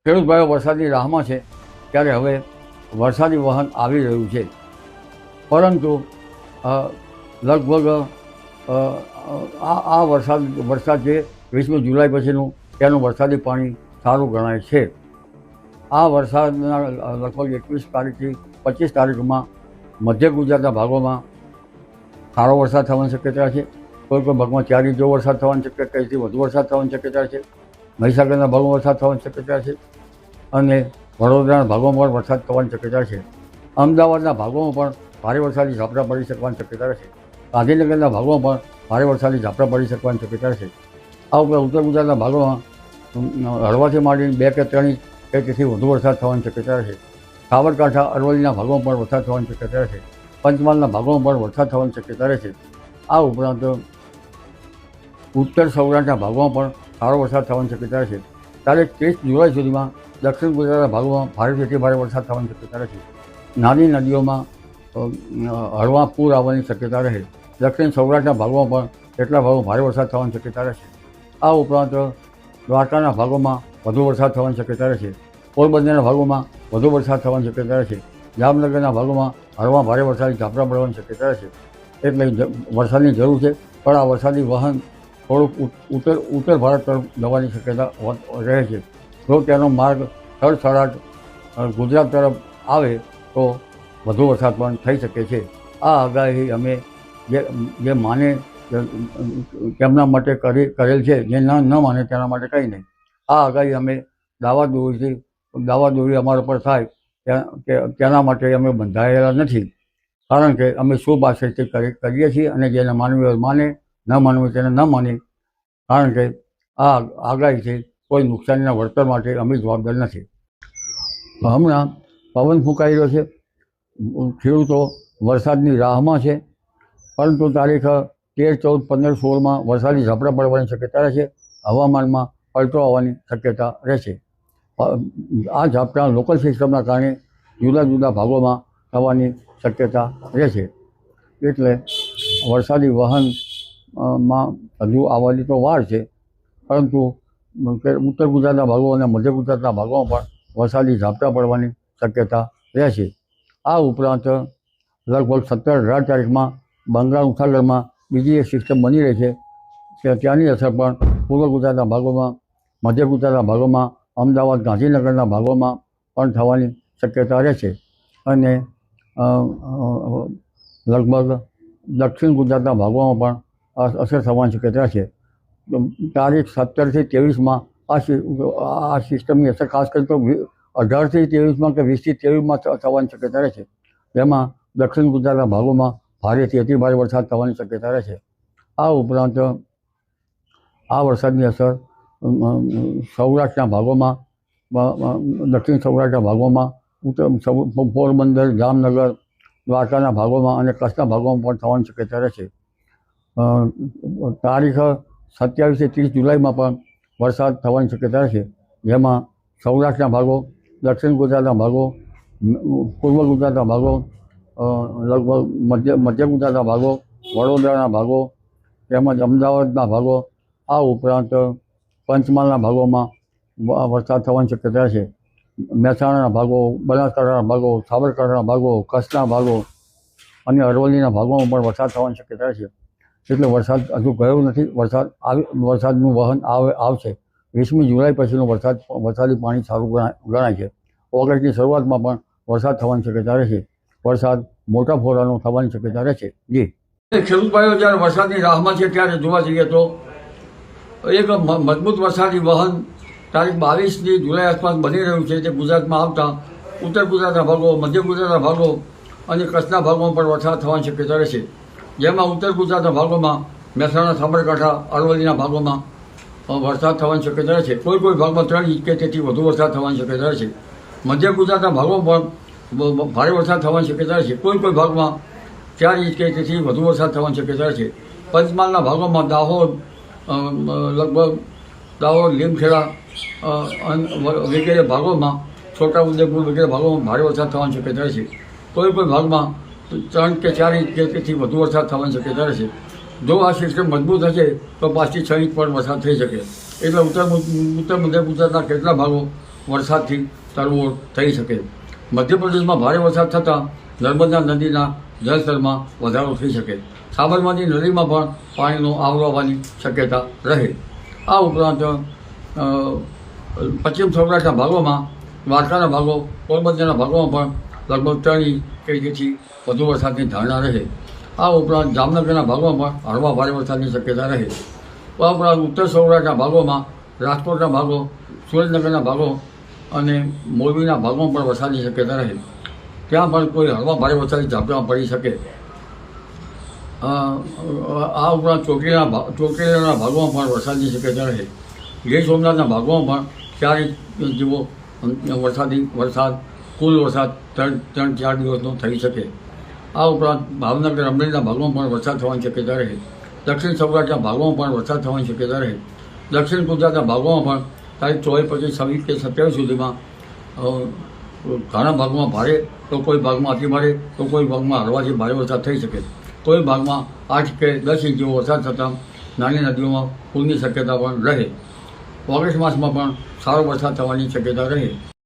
ખેડૂત ભાઈઓ વરસાદની રાહમાં છે ત્યારે હવે વરસાદી વહન આવી રહ્યું છે, પરંતુ લગભગ આ વરસાદ છે 20મી જુલાઈ પછીનું તેનું વરસાદી પાણી સારું ગણાય છે. આ વરસાદના લગભગ 21 તારીખથી 25 તારીખમાં મધ્ય ગુજરાતના ભાગોમાં સારો વરસાદ થવાની શક્યતા છે. કોઈ ભાગમાં 4 ઇંચ જેવો વરસાદ થવાની શક્યતા, એથી વધુ વરસાદ થવાની શક્યતા છે. મહીસાગરના ભાગોમાં વરસાદ થવાની શક્યતા છે અને વડોદરાના ભાગોમાં પણ વરસાદ થવાની શક્યતા છે. અમદાવાદના ભાગોમાં પણ ભારે વરસાદી ઝાપટા પડી શકવાની શક્યતા છે. ગાંધીનગરના ભાગોમાં પણ ભારે વરસાદી ઝાપટા પડી શકવાની શક્યતા છે. આ ઉપરાંત ઉત્તર ગુજરાતના ભાગોમાં હળવાથી માંડીને 2 કે 3 ઇંચ કે તેથી વધુ વરસાદ થવાની શક્યતા છે. સાબરકાંઠા અરવલ્લીના ભાગોમાં પણ વરસાદ થવાની શક્યતા છે. પંચમહાલના ભાગોમાં પણ વરસાદ થવાની શક્યતા રહે છે. આ ઉપરાંત ઉત્તર સૌરાષ્ટ્રના ભાગોમાં પણ સારો વરસાદ થવાની શક્યતા છે. તારીખ 30 જુલાઈ સુધીમાં દક્ષિણ ગુજરાતના ભાગોમાં ભારેથી અતિ ભારે વરસાદ થવાની શક્યતા રહે છે. નાની નદીઓમાં હળવા પૂર આવવાની શક્યતા રહે. દક્ષિણ સૌરાષ્ટ્રના ભાગોમાં પણ કેટલા ભાગોમાં ભારે વરસાદ થવાની શક્યતા રહેશે. આ ઉપરાંત દ્વારકાના ભાગોમાં વધુ વરસાદ થવાની શક્યતા રહેશે. પોરબંદરના ભાગોમાં વધુ વરસાદ થવાની શક્યતા રહેશે. જામનગરના ભાગોમાં હળવા ભારે વરસાદી ઝાપટા પડવાની શક્યતા રહેશે. એટલે વરસાદની જરૂર છે, પણ આ વરસાદી વહન થોડુંક ઉત્તર ભારત તરફ જવાની શક્યતા રહે છે. જો તેનો માર્ગ સડસડાટ ગુજરાત તરફ આવે તો વધુ વરસાદ પણ થઈ શકે છે. આ આગાહી અમે જે માને તેમના માટે કરેલ છે, જે ન માને તેના માટે કંઈ નહીં. આ આગાહી અમે દાવાદોરી અમારા પર થાય તેના માટે અમે બંધાયેલા નથી, કારણ કે અમે શુભ આશયથી કરીએ છીએ અને જેને માનવી હોય માને, ન માનવી તેને ન માને, કારણ કે આ આગાહીથી કોઈ નુકસાનીના વળતર માટે અમે જવાબદાર નથી. હમણાં પવન ફૂંકાઈ રહ્યો છે, ખેડૂતો વરસાદની રાહમાં છે, પરંતુ તારીખ 13, 14, 15, 16માં વરસાદી ઝાપટા પડવાની શક્યતા રહેશે. હવામાનમાં પલટો આવવાની શક્યતા રહેશે. આ ઝાપટા લોકલ સિસ્ટમના કારણે જુદા જુદા ભાગોમાં થવાની શક્યતા રહેશે. એટલે વરસાદી વહનમાં હજુ આવવાની તો વાર છે, પરંતુ ઉત્તર ગુજરાતના ભાગો અને મધ્ય ગુજરાતના ભાગોમાં પણ વરસાદી ઝાપટા પડવાની શક્યતા રહેશે. આ ઉપરાંત લગભગ 17-18 તારીખમાં બંગાળ ઉપસાગરમાં બીજી એક સિસ્ટમ બની રહી છે, ત્યાંની અસર પણ પૂર્વ ગુજરાતના ભાગોમાં, મધ્ય ગુજરાતના ભાગોમાં, અમદાવાદ, ગાંધીનગરના ભાગોમાં પણ થવાની શક્યતા રહેશે. અને લગભગ દક્ષિણ ગુજરાતના ભાગોમાં પણ અસર થવાની શક્યતા છે. તારીખ 17થી 23માં આ સિસ્ટમની અસર ખાસ કરી તો 18થી 23માં કે 20થી 23માં થવાની શક્યતા રહેશે. જેમાં દક્ષિણ ગુજરાતના ભાગોમાં ભારેથી અતિ ભારે વરસાદ થવાની શક્યતા રહેશે. આ ઉપરાંત આ વરસાદની અસર સૌરાષ્ટ્રના ભાગોમાં, દક્ષિણ સૌરાષ્ટ્રના ભાગોમાં, પોરબંદર, જામનગર, દ્વારકાના ભાગોમાં અને કચ્છના ભાગોમાં પણ થવાની શક્યતા રહેશે. તારીખ 27થી 30 જુલાઈમાં પણ વરસાદ થવાની શક્યતા રહેશે. જેમાં સૌરાષ્ટ્રના ભાગો, દક્ષિણ ગુજરાતના ભાગો, પૂર્વ ગુજરાતના ભાગો, લગભગ મધ્ય ગુજરાતના ભાગો, વડોદરાના ભાગો તેમજ અમદાવાદના ભાગો, આ ઉપરાંત પંચમહાલના ભાગોમાં વરસાદ થવાની શક્યતા છે. મહેસાણાના ભાગો, બનાસકાંઠાના ભાગો, સાબરકાંઠાના ભાગો, કચ્છના ભાગો અને અરવલ્લીના ભાગોમાં પણ વરસાદ થવાની શક્યતા છે. એટલે વરસાદ હજુ ગયો નથી. વરસાદનું વહન આવશે. 20મી જુલાઈ પછીનો વરસાદી પાણી સારું ગણાય છે. ઓગસ્ટની શરૂઆતમાં પણ વરસાદ થવાની શક્યતા રહેશે. વરસાદ મોટા ફોરાનો થવાની શક્યતા રહેશે. જી ખેડૂત ભાઈઓ જ્યારે વરસાદની રાહમાં છે ત્યારે જોવા જઈએ તો એક મજબૂત વરસાદી વહન તારીખ 22મી જુલાઈ આસપાસ બની રહ્યું છે, જે ગુજરાતમાં આવતા ઉત્તર ગુજરાતના ભાગો, મધ્ય ગુજરાતના ભાગો અને કચ્છના ભાગોમાં પણ વરસાદ થવાની શક્યતા રહેશે. જેમાં ઉત્તર ગુજરાતના ભાગોમાં મહેસાણા, સાબરકાંઠા, અરવલ્લીના ભાગોમાં વરસાદ થવાની શક્યતા રહેશે. કોઈ ભાગમાં 3 ઇંચ કે તેથી વધુ વરસાદ થવાની શક્યતા રહેશે. મધ્ય ગુજરાતના ભાગોમાં પણ ભારે વરસાદ થવાની શક્યતા રહેશે. કોઈ ભાગમાં 4 ઇંચ કે તેથી વધુ વરસાદ થવાની શક્યતા રહેશે. પંચમહાલના ભાગોમાં દાહોદ, લગભગ દાહોદ, લીમખેડા વગેરે ભાગોમાં, છોટાઉદેપુર વગેરે ભાગોમાં ભારે વરસાદ થવાની શક્યતા રહેશે. કોઈ ભાગમાં 3 કે 4 ઇંચ કે તેથી વધુ વરસાદ થવાની શક્યતા રહેશે. જો આ સિસ્ટમ મજબૂત હશે તો 5 થી 6 ઇંચ પણ વરસાદ થઈ શકે. એટલે ઉત્તર મધ્ય ગુજરાતના કેટલા ભાગો વરસાદથી તરબોળ થઈ શકે. મધ્યપ્રદેશમાં ભારે વરસાદ થતાં નર્મદા નદીના જળસ્તરમાં વધારો થઈ શકે. સાબરમતી નદીમાં પણ પાણીનો આવરો આવવાની શક્યતા રહે. આ ઉપરાંત પશ્ચિમ સૌરાષ્ટ્રના ભાગોમાં, દ્વારકાના ભાગો, પોરબંદરના ભાગોમાં પણ લગભગ 3 ઇંચ કે તેથી વધુ વરસાદની ધારણા રહે. આ ઉપરાંત જામનગરના ભાગોમાં પણ હળવા ભારે વરસાદની શક્યતા રહે. આ ઉપરાંત ઉત્તર સૌરાષ્ટ્રના ભાગોમાં, રાજકોટના ભાગો, સુરેન્દ્રનગરના ભાગો અને મોરબીના ભાગોમાં પણ વરસાદની શક્યતા રહે. ત્યાં પણ કોઈ હળવા ભારે વરસાદની ઝાપટામાં પડી શકે. આ ઉપરાંત ચોટીલાના ભાગોમાં પણ વરસાદની શક્યતા રહે. ગીર સોમનાથના ભાગોમાં પણ 4 ઇંચ જેવો વરસાદ કુલ વરસાદ 3-4 દિવસનો થઈ શકે. આ ઉપરાંત ભાવનગર, અમરેલીના ભાગોમાં પણ વરસાદ થવાની શક્યતા રહે. દક્ષિણ સૌરાષ્ટ્રના ભાગોમાં પણ વરસાદ થવાની શક્યતા રહે. દક્ષિણ ગુજરાતના ભાગોમાં પણ તારીખ 24, 25, 26 કે 27 સુધીમાં ઘણા ભાગમાં ભારે, તો કોઈ ભાગમાં અતિ ભારે, તો કોઈ ભાગમાં હળવાથી ભારે વરસાદ થઈ શકે. કોઈ ભાગમાં 8 કે 10 ઇંચ જેવો વરસાદ થતાં નાની નદીઓમાં પૂરની શક્યતા પણ રહે. ઓગસ્ટ માસમાં પણ સારો વરસાદ થવાની શક્યતા રહે.